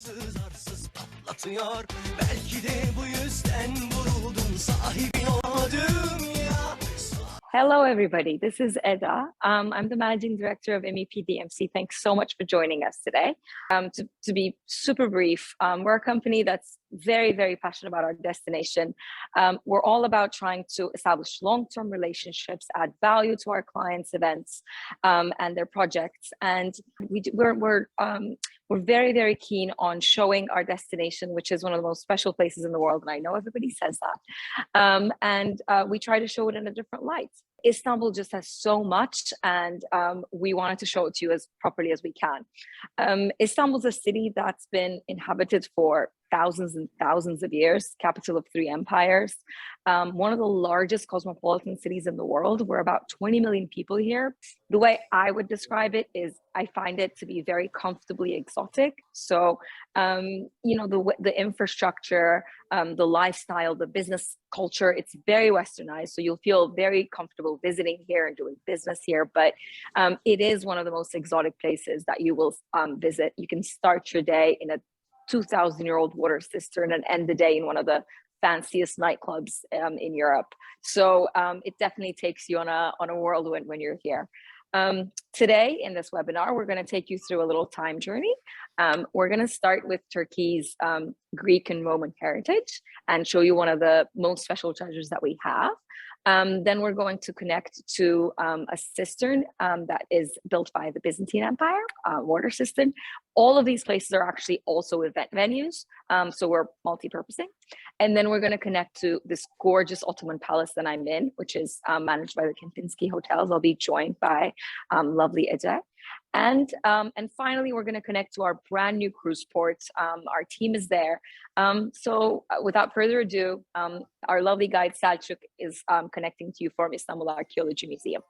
Zarsız patlatıyor. Belki de bu yüzden vuruldum sahibin olmadım ya. Hello, everybody. This is Eda. I'm the managing director of MEP DMC. Thanks so much for joining us today. To be super brief, we're a company that's very, very passionate about our destination. We're all about trying to establish long-term relationships, add value to our clients' events and their projects. And we're very, very keen on showing our destination, which is one of the most special places in the world. And I know everybody says that. We try to show it in a different light. Istanbul just has so much, and we wanted to show it to you as properly as we can. Istanbul's a city that's been inhabited for thousands and thousands of years, capital of 3 empires, one of the largest cosmopolitan cities in the world. We're about 20 million people here. The way I would describe it is I find it to be very comfortably exotic. So, the infrastructure, the lifestyle, the business culture, it's very westernized. So you'll feel very comfortable visiting here and doing business here. But it is one of the most exotic places that you will visit. You can start your day in a 2,000-year-old water cistern and end the day in one of the fanciest nightclubs in Europe. So it definitely takes you on a whirlwind when you're here. Today in this webinar, we're going to take you through a little time journey. We're going to start with Turkey's Greek and Roman heritage and show you one of the most special treasures that we have. Then we're going to connect to a cistern that is built by the Byzantine Empire, water cistern. All of these places are actually also event venues, so we're multi-purposing. And then we're going to connect to this gorgeous Ottoman palace that I'm in, which is managed by the Kempinski Hotels. I'll be joined by lovely Ece. And finally, we're going to connect to our brand new cruise port. Our team is there. So without further ado, our lovely guide Selçuk is connecting to you from Istanbul Archaeology Museum.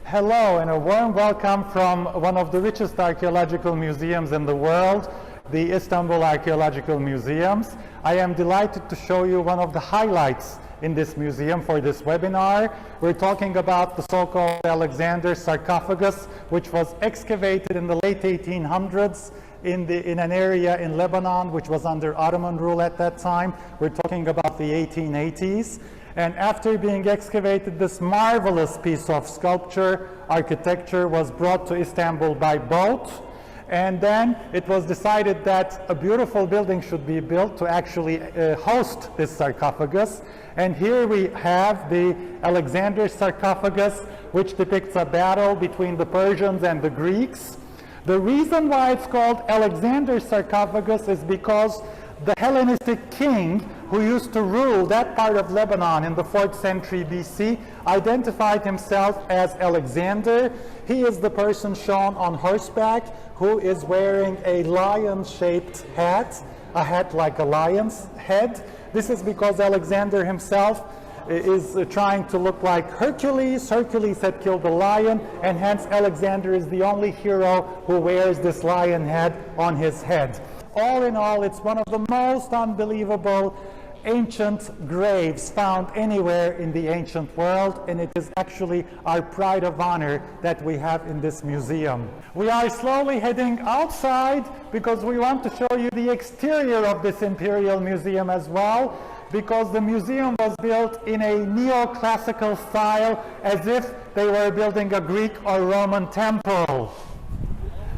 Hello, and a warm welcome from one of the richest archaeological museums in the world, the Istanbul Archaeological Museums. I am delighted to show you one of the highlights in this museum for this webinar. We're talking about the so-called Alexander sarcophagus, which was excavated in the late 1800s in an area in Lebanon, which was under Ottoman rule at that time. We're talking about the 1880s. And after being excavated, this marvelous piece of sculpture, architecture, was brought to Istanbul by boat. And then it was decided that a beautiful building should be built to actually host this sarcophagus. And here we have the Alexander sarcophagus, which depicts a battle between the Persians and the Greeks. The reason why it's called Alexander sarcophagus is because the Hellenistic king who used to rule that part of Lebanon in the 4th century BC identified himself as Alexander. He is the person shown on horseback who is wearing a lion-shaped hat, a hat like a lion's head. This is because Alexander himself is trying to look like Hercules. Hercules had killed a lion, and hence Alexander is the only hero who wears this lion head on his head. All in all, it's one of the most unbelievable ancient graves found anywhere in the ancient world, and it is actually our pride of honor that we have in this museum. We are slowly heading outside because we want to show you the exterior of this Imperial Museum as well, because the museum was built in a neoclassical style as if they were building a Greek or Roman temple.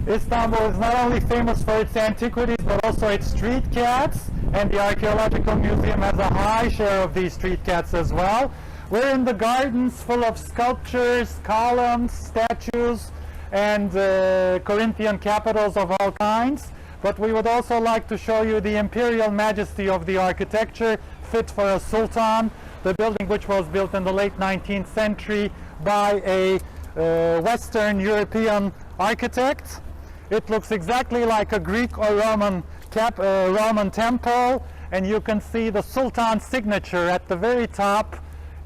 Istanbul is not only famous for its antiquities, but also its street cats, and the Archaeological Museum has a high share of these street cats as well. We're in the gardens full of sculptures, columns, statues, and Corinthian capitals of all kinds. But we would also like to show you the imperial majesty of the architecture, fit for a sultan, the building which was built in the late 19th century by a Western European architect. It looks exactly like a Greek or Roman temple, and you can see the Sultan's signature at the very top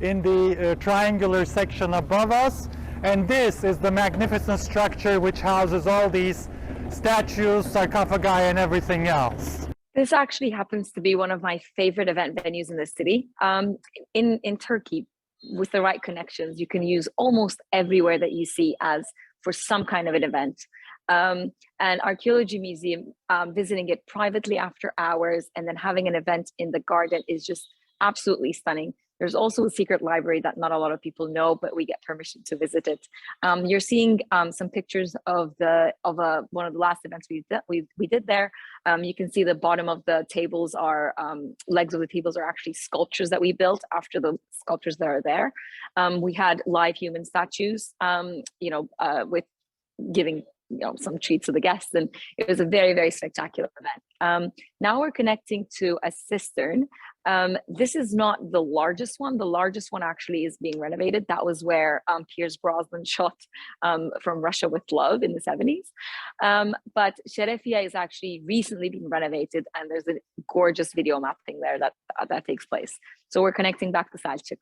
in the triangular section above us. And this is the magnificent structure which houses all these statues, sarcophagi, and everything else. This actually happens to be one of my favorite event venues in the city. In Turkey, with the right connections, you can use almost everywhere that you see as for some kind of an event. And archaeology museum, visiting it privately after hours and then having an event in the garden is just absolutely stunning. There's also a secret library that not a lot of people know, but we get permission to visit it. You're seeing some pictures of one of the last events we did there. You can see the bottom of the tables are legs of the tables are actually sculptures that we built after the sculptures that are there. We had live human statues, with giving some treats to the guests, and it was a very, very spectacular event. Now we're connecting to a cistern. This is not the largest one. The largest one actually is being renovated. That was where Pierce Brosnan shot From Russia with Love in the 70s. But Şerefiye is actually recently being renovated, and there's a gorgeous video mapping there that takes place. So we're connecting back to Selçuk.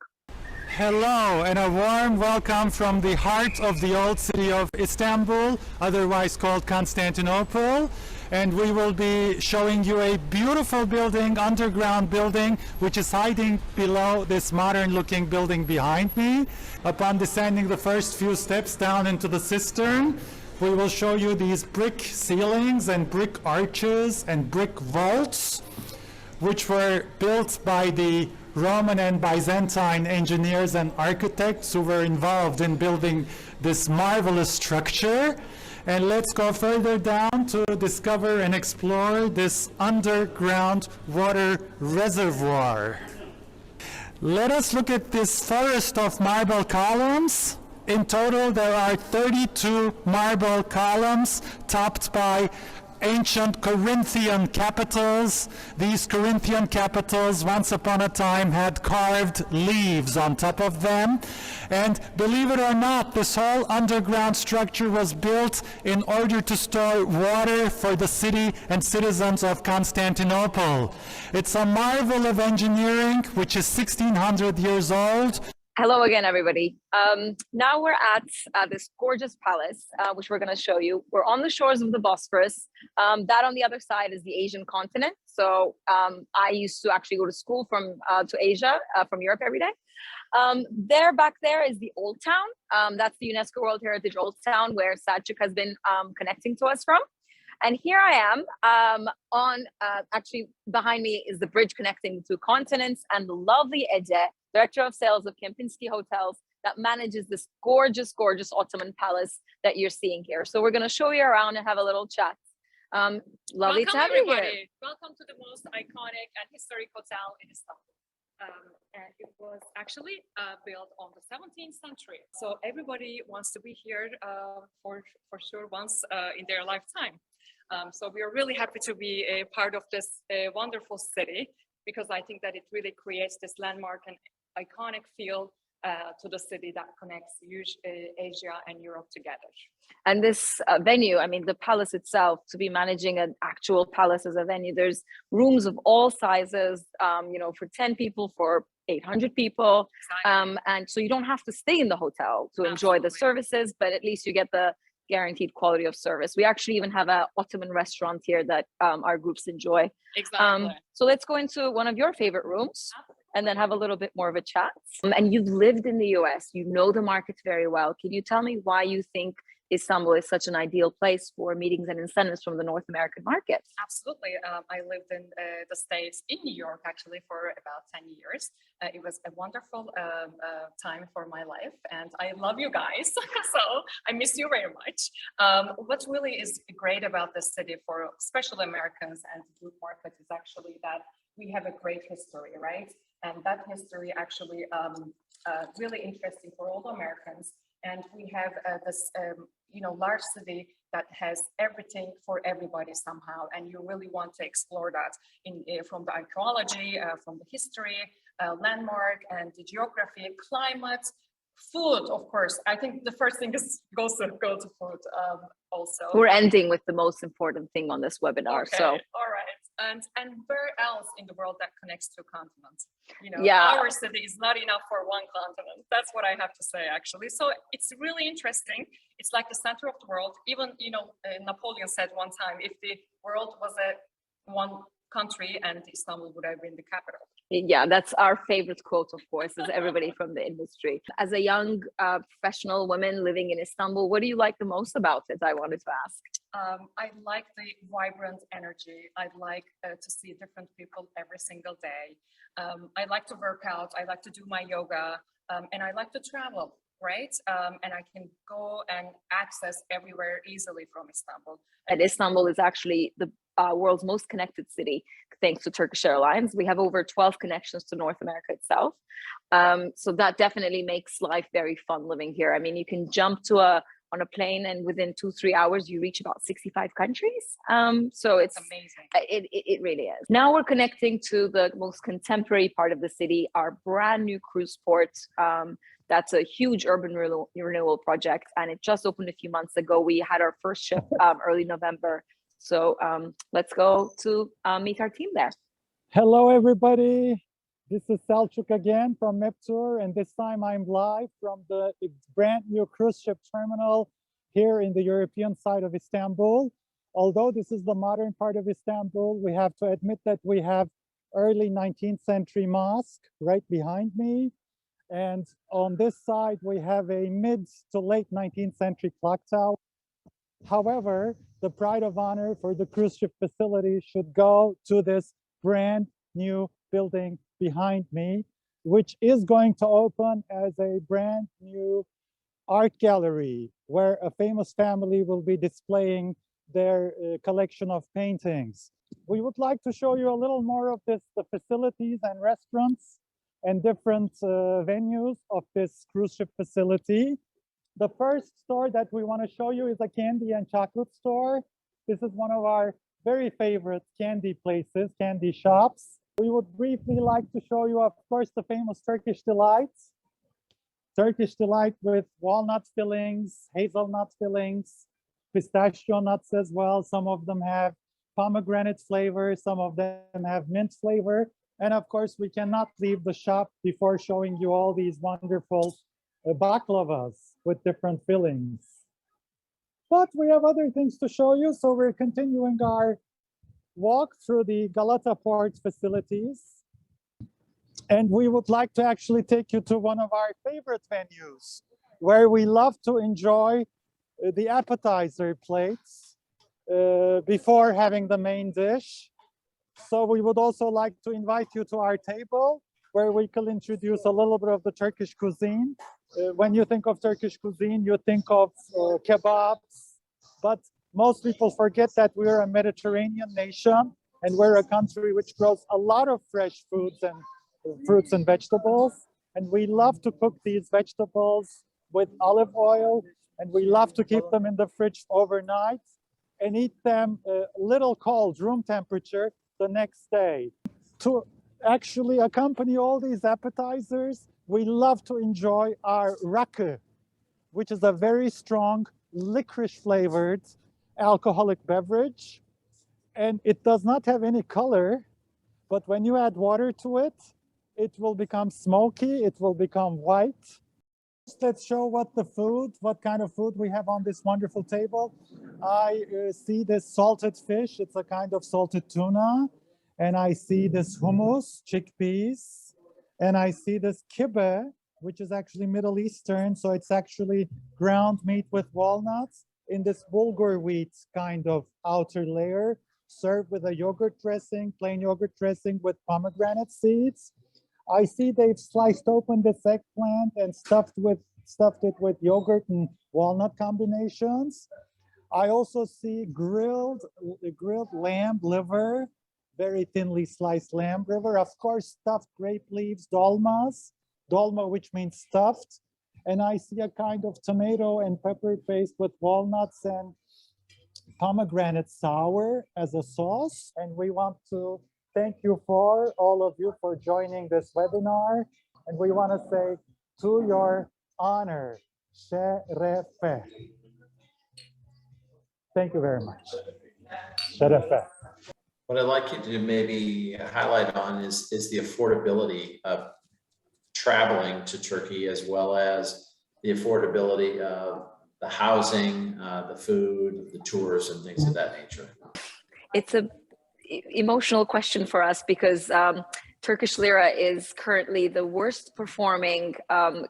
Hello and a warm welcome from the heart of the old city of Istanbul, otherwise called Constantinople. And we will be showing you a beautiful building, underground building, which is hiding below this modern looking building behind me. Upon descending the first few steps down into the cistern, we will show you these brick ceilings and brick arches and brick vaults, which were built by the Roman and Byzantine engineers and architects who were involved in building this marvelous structure. And let's go further down to discover and explore this underground water reservoir. Let us look at this forest of marble columns. In total, there are 32 marble columns topped by ancient Corinthian capitals. These Corinthian capitals once upon a time had carved leaves on top of them. And believe it or not, this whole underground structure was built in order to store water for the city and citizens of Constantinople. It's a marvel of engineering which is 1600 years old. Hello again, everybody. Now we're at this gorgeous palace, which we're going to show you. We're on the shores of the Bosphorus. That on the other side is the Asian continent. So I used to actually go to school to Asia from Europe every day. Back there is the Old Town. That's the UNESCO World Heritage Old Town where Selçuk has been connecting to us from. And here I am actually behind me is the bridge connecting the two continents, and the lovely Ece, Director of Sales of Kempinski Hotels, that manages this gorgeous, gorgeous Ottoman palace that you're seeing here. So we're going to show you around and have a little chat. Lovely to have you here. Welcome to the most iconic and historic hotel in Istanbul. And it was actually built on the 17th century. So everybody wants to be here for sure once in their lifetime. So we are really happy to be a part of this wonderful city, because I think that it really creates this landmark and iconic feel to the city that connects Asia and Europe together. And this venue, I mean, the palace itself, to be managing an actual palace as a venue, there's rooms of all sizes, for 10 people, for 800 people. Exactly. And so you don't have to stay in the hotel to enjoy the services, but at least you get the guaranteed quality of service. We actually even have an Ottoman restaurant here that our groups enjoy. Exactly. So let's go into one of your favorite rooms and then have a little bit more of a chat. And you've lived in the US, you know the market very well. Can you tell me why you think Istanbul is such an ideal place for meetings and incentives from the North American market? Absolutely. I lived in the States, in New York, actually, for about 10 years. It was a wonderful time for my life, and I love you guys. So I miss you very much. What really is great about this city for especially Americans and the group market is actually that we have a great history, right? And that history actually really interesting for all the Americans. And we have this, large city that has everything for everybody somehow. And you really want to explore that from the archaeology, from the history, landmark, and the geography, climate, food, of course. I think the first thing is go to food also. We're ending with the most important thing on this webinar. Okay. So all right. And where else in the world that connects to continents? Yeah. Our city is not enough for one continent. That's what I have to say, actually. So it's really interesting. It's like the center of the world. Even, Napoleon said one time, if the world was one country, and Istanbul would have been the capital. Yeah, that's our favorite quote, of course, is everybody from the industry. As a young professional woman living in Istanbul, what do you like the most about it? I wanted to ask. I like the vibrant energy. I like to see different people every single day. I like to work out. I like to do my yoga, and I like to travel. Right, and I can go and access everywhere easily from Istanbul. And Istanbul is actually the world's most connected city, thanks to Turkish Airlines. We have over 12 connections to North America itself. So that definitely makes life very fun living here. I mean, you can jump on a plane and within 2-3 hours, you reach about 65 countries. So it's amazing. It really is. Now we're connecting to the most contemporary part of the city, our brand new cruise port. That's a huge urban renewal project, and it just opened a few months ago. We had our first ship early November. So let's go to meet our team there. Hello, everybody. This is Selçuk again from MapTour, and this time I'm live from the brand new cruise ship terminal here in the European side of Istanbul. Although this is the modern part of Istanbul, we have to admit that we have early 19th century mosque right behind me. And on this side, we have a mid to late 19th century clock tower. However, the pride of honor for the cruise ship facility should go to this brand new building behind me, which is going to open as a brand new art gallery where a famous family will be displaying their collection of paintings. We would like to show you a little more of the facilities and restaurants and different venues of this cruise ship facility. The first store that we want to show you is a candy and chocolate store. This is one of our very favorite candy places, candy shops. We would briefly like to show you, of course, the famous Turkish delights. Turkish delight with walnut fillings, hazelnut fillings, pistachio nuts as well. Some of them have pomegranate flavor, some of them have mint flavor. And of course, we cannot leave the shop before showing you all these wonderful baklavas with different fillings. But we have other things to show you, so we're continuing our walk through the Galata Port facilities. And we would like to actually take you to one of our favorite venues, where we love to enjoy the appetizer plates before having the main dish. So we would also like to invite you to our table, where we can introduce a little bit of the Turkish cuisine. When you think of Turkish cuisine, you think of kebabs, but most people forget that we're a Mediterranean nation, and we're a country which grows a lot of fresh foods and fruits and vegetables. And we love to cook these vegetables with olive oil, and we love to keep them in the fridge overnight and eat them a little cold, room temperature, the next day. To actually accompany all these appetizers, we love to enjoy our rakı, which is a very strong licorice flavored alcoholic beverage. And it does not have any color, but when you add water to it, it will become smoky, it will become white. Let's show what kind of food we have on this wonderful table. I see this salted fish, it's a kind of salted tuna. And I see this hummus, chickpeas. And I see this kibbeh, which is actually Middle Eastern. So it's actually ground meat with walnuts in this bulgur wheat kind of outer layer, served with a yogurt dressing, plain yogurt dressing with pomegranate seeds. I see they've sliced open this eggplant and stuffed it with yogurt and walnut combinations. I also see grilled lamb liver, very thinly sliced lamb liver, of course, stuffed grape leaves, dolma, which means stuffed. And I see a kind of tomato and pepper paste with walnuts and pomegranate sour as a sauce. And we want to thank you all of you for joining this webinar. And we want to say, to your honor, şerefe. Thank you very much. Şerefe. What I'd like you to maybe highlight on is the affordability of traveling to Turkey, as well as the affordability of the housing, the food, the tours, and things of that nature. emotional question for us because Turkish lira is currently the worst performing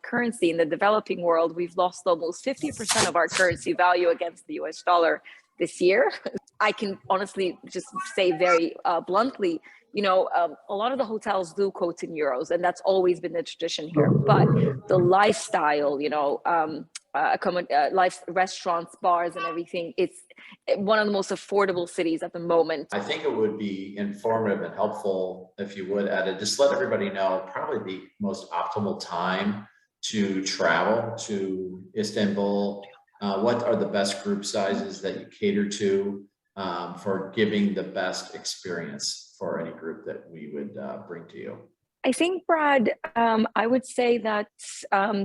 currency in the developing world. We've lost almost 50% of our currency value against the US dollar this year. I can honestly just say very bluntly, you know, a lot of the hotels do quote in euros, and that's always been the tradition here. But the lifestyle, you know, restaurants, bars, and everything, it's one of the most affordable cities at the moment. I think it would be informative and helpful if you would, Eda, just let everybody know probably the most optimal time to travel to Istanbul. What are the best group sizes that you cater to for giving the best experience for any group that we would bring to you? I think, Brad, I would say that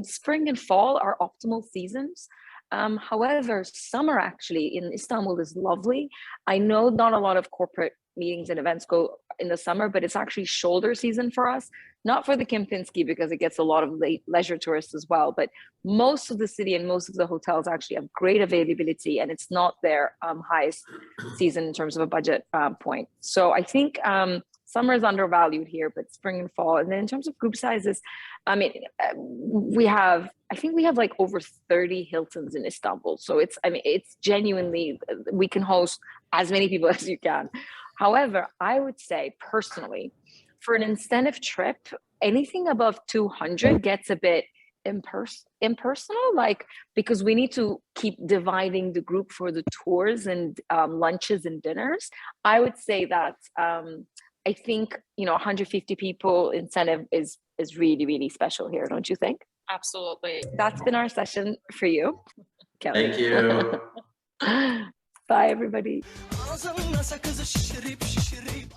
spring and fall are optimal seasons. However, summer actually in Istanbul is lovely. I know not a lot of corporate meetings and events go in the summer, but it's actually shoulder season for us. Not for the Kempinski because it gets a lot of leisure tourists as well, but most of the city and most of the hotels actually have great availability, and it's not their highest season in terms of a budget point. So I think summer is undervalued here, but spring and fall. And then in terms of group sizes, I mean, I think we have like over 30 Hiltons in Istanbul. So it's genuinely, we can host as many people as you can. However, I would say personally, for an incentive trip, anything above 200 gets a bit impersonal, like, because we need to keep dividing the group for the tours and lunches and dinners. I would say that I think, you know, 150 people incentive is really, really special here, don't you think? Absolutely. That's been our session for you, Kelly. Thank you. Bye, everybody. Ağzımda sakızı şişirip şişirip